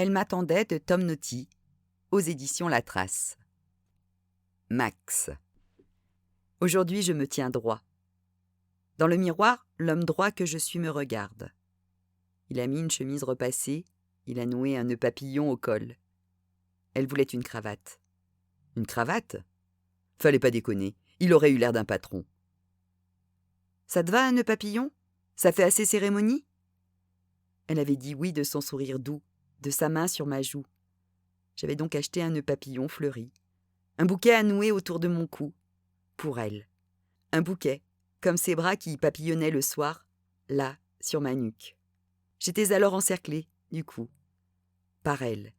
Elle m'attendait de Tom Naughty, aux éditions La Trace. Max. Aujourd'hui, je me tiens droit. Dans le miroir, l'homme droit que je suis me regarde. Il a mis une chemise repassée, il a noué un nœud papillon au col. Elle voulait une cravate. Une cravate ? Fallait pas déconner, il aurait eu l'air d'un patron. Ça te va un nœud papillon ? Ça fait assez cérémonie ? Elle avait dit oui de son sourire doux, de sa main sur ma joue. J'avais donc acheté un nœud papillon fleuri. Un bouquet à nouer autour de mon cou. Pour elle. Un bouquet, comme ses bras qui papillonnaient le soir, là, sur ma nuque. J'étais alors encerclée, du coup, par elle.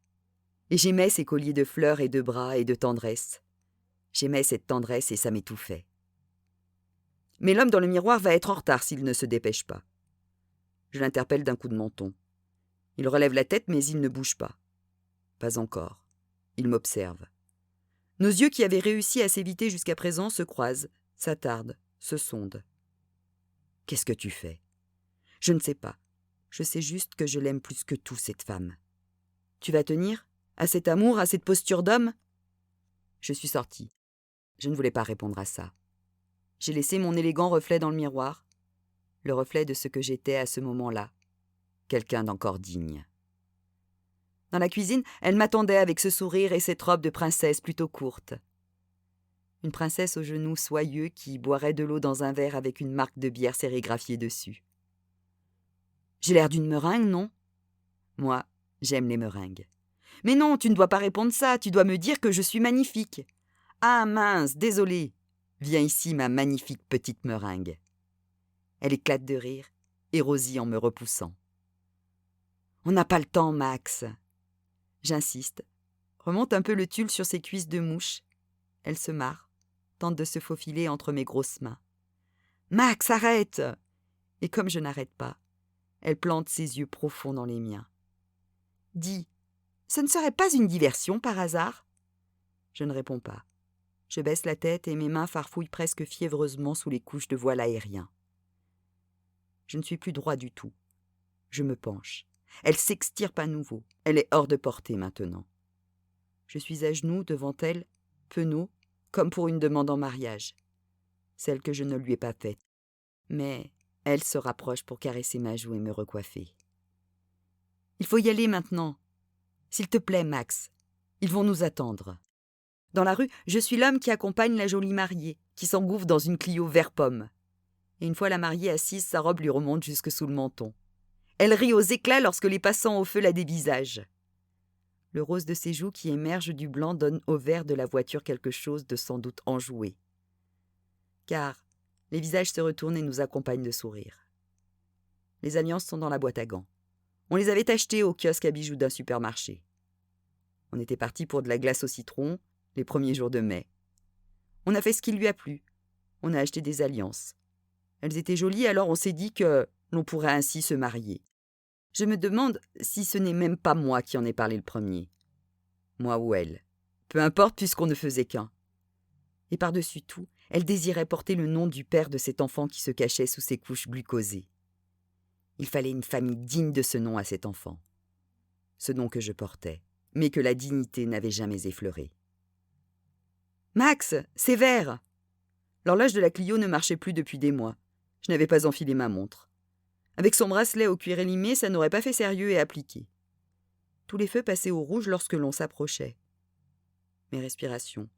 Et j'aimais ces colliers de fleurs et de bras et de tendresse. J'aimais cette tendresse et ça m'étouffait. Mais l'homme dans le miroir va être en retard s'il ne se dépêche pas. Je l'interpelle d'un coup de menton. Il relève la tête mais il ne bouge pas. Pas encore. Il m'observe. Nos yeux qui avaient réussi à s'éviter jusqu'à présent se croisent, s'attardent, se sondent. Qu'est-ce que tu fais ? Je ne sais pas. Je sais juste que je l'aime plus que tout, cette femme. Tu vas tenir ? À cet amour, à cette posture d'homme ? Je suis sortie. Je ne voulais pas répondre à ça. J'ai laissé mon élégant reflet dans le miroir, le reflet de ce que j'étais à ce moment-là, quelqu'un d'encore digne. Dans la cuisine, elle m'attendait avec ce sourire et cette robe de princesse plutôt courte. Une princesse aux genoux soyeux qui boirait de l'eau dans un verre avec une marque de bière sérigraphiée dessus. J'ai l'air d'une meringue, non ? Moi, j'aime les meringues. Mais non, tu ne dois pas répondre ça, tu dois me dire que je suis magnifique. Ah mince, désolée. Viens ici, ma magnifique petite meringue. Elle éclate de rire et rosille en me repoussant. On n'a pas le temps, Max. J'insiste. Remonte un peu le tulle sur ses cuisses de mouche. Elle se marre, tente de se faufiler entre mes grosses mains. Max, arrête ! Et comme je n'arrête pas, elle plante ses yeux profonds dans les miens. Dis, ce ne serait pas une diversion par hasard ? Je ne réponds pas. Je baisse la tête et mes mains farfouillent presque fiévreusement sous les couches de voile aérien. Je ne suis plus droit du tout. Je me penche. Elle s'extirpe à nouveau. Elle est hors de portée maintenant. Je suis à genoux devant elle, penaud, comme pour une demande en mariage. Celle que je ne lui ai pas faite. Mais elle se rapproche pour caresser ma joue et me recoiffer. Il faut y aller maintenant. S'il te plaît, Max. Ils vont nous attendre. Dans la rue, je suis l'homme qui accompagne la jolie mariée, qui s'engouffre dans une Clio vert pomme. Et une fois la mariée assise, sa robe lui remonte jusque sous le menton. Elle rit aux éclats lorsque les passants au feu la dévisagent. Le rose de ses joues qui émerge du blanc donne au vert de la voiture quelque chose de sans doute enjoué. Car les visages se retournent et nous accompagnent de sourires. Les alliances sont dans la boîte à gants. On les avait achetées au kiosque à bijoux d'un supermarché. On était partis pour de la glace au citron, les premiers jours de mai. On a fait ce qui lui a plu. On a acheté des alliances. Elles étaient jolies, alors on s'est dit que l'on pourrait ainsi se marier. Je me demande si ce n'est même pas moi qui en ai parlé le premier. Moi ou elle. Peu importe puisqu'on ne faisait qu'un. Et par-dessus tout, elle désirait porter le nom du père de cet enfant qui se cachait sous ses couches glucosées. Il fallait une famille digne de ce nom à cet enfant. Ce nom que je portais, mais que la dignité n'avait jamais effleuré. « Max, c'est vert !» L'horloge de la Clio ne marchait plus depuis des mois. Je n'avais pas enfilé ma montre. Avec son bracelet au cuir élimé, ça n'aurait pas fait sérieux et appliqué. Tous les feux passaient au rouge lorsque l'on s'approchait. Mes respirations.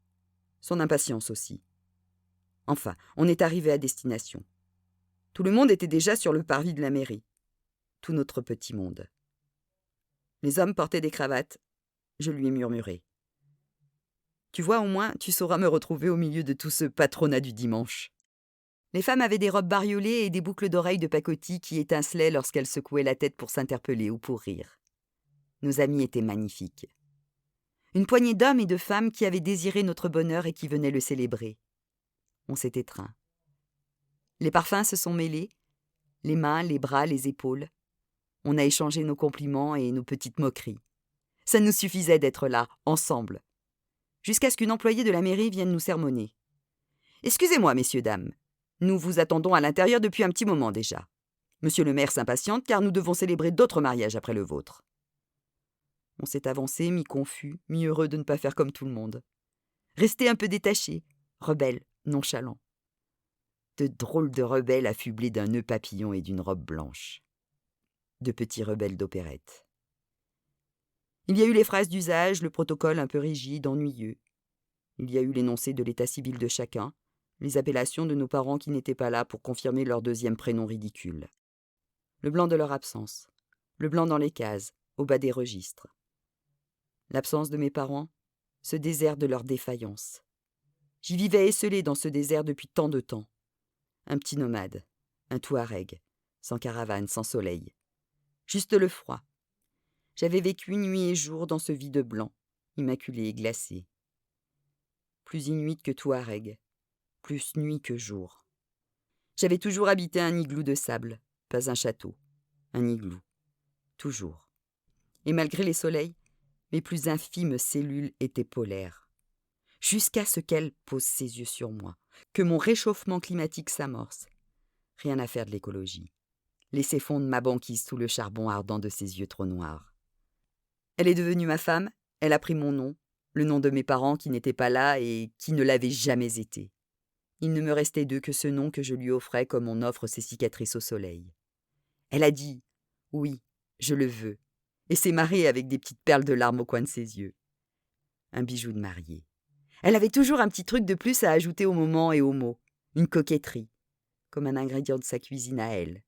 Son impatience aussi. Enfin, on est arrivé à destination. Tout le monde était déjà sur le parvis de la mairie. Tout notre petit monde. Les hommes portaient des cravates. Je lui ai murmuré. Tu vois, au moins, tu sauras me retrouver au milieu de tout ce patronat du dimanche. Les femmes avaient des robes bariolées et des boucles d'oreilles de pacotille qui étincelaient lorsqu'elles secouaient la tête pour s'interpeller ou pour rire. Nos amis étaient magnifiques. Une poignée d'hommes et de femmes qui avaient désiré notre bonheur et qui venaient le célébrer. On s'est étreint. Les parfums se sont mêlés, les mains, les bras, les épaules. On a échangé nos compliments et nos petites moqueries. Ça nous suffisait d'être là, ensemble. Jusqu'à ce qu'une employée de la mairie vienne nous sermonner. « Excusez-moi, messieurs, dames. Nous vous attendons à l'intérieur depuis un petit moment déjà. Monsieur le maire s'impatiente car nous devons célébrer d'autres mariages après le vôtre. » On s'est avancé, mi-confus, mi-heureux de ne pas faire comme tout le monde. Resté un peu détaché, rebelle, nonchalant. De drôles de rebelles affublés d'un nœud papillon et d'une robe blanche. De petits rebelles d'opérette. Il y a eu les phrases d'usage, le protocole un peu rigide, ennuyeux. Il y a eu l'énoncé de l'état civil de chacun, les appellations de nos parents qui n'étaient pas là pour confirmer leur deuxième prénom ridicule. Le blanc de leur absence, le blanc dans les cases, au bas des registres. L'absence de mes parents, ce désert de leur défaillance. J'y vivais esselé dans ce désert depuis tant de temps. Un petit nomade, un Touareg, sans caravane, sans soleil. Juste le froid. J'avais vécu nuit et jour dans ce vide blanc, immaculé et glacé. Plus inuit que Touareg, plus nuit que jour. J'avais toujours habité un igloo de sable, pas un château, un igloo, toujours. Et malgré les soleils, mes plus infimes cellules étaient polaires. Jusqu'à ce qu'elle pose ses yeux sur moi, que mon réchauffement climatique s'amorce. Rien à faire de l'écologie. Laisser fondre ma banquise sous le charbon ardent de ses yeux trop noirs. Elle est devenue ma femme, elle a pris mon nom, le nom de mes parents qui n'étaient pas là et qui ne l'avaient jamais été. Il ne me restait d'eux que ce nom que je lui offrais comme on offre ses cicatrices au soleil. Elle a dit « Oui, je le veux », et s'est mariée avec des petites perles de larmes au coin de ses yeux. Un bijou de mariée. Elle avait toujours un petit truc de plus à ajouter au moment et aux mots, une coquetterie, comme un ingrédient de sa cuisine à elle.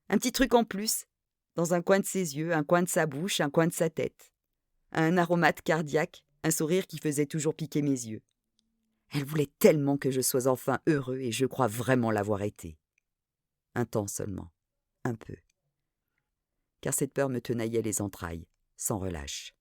Un petit truc en plus, dans un coin de ses yeux, un coin de sa bouche, un coin de sa tête. Un aromate cardiaque, un sourire qui faisait toujours piquer mes yeux. Elle voulait tellement que je sois enfin heureux et je crois vraiment l'avoir été. Un temps seulement, un peu. Car cette peur me tenaillait les entrailles, sans relâche.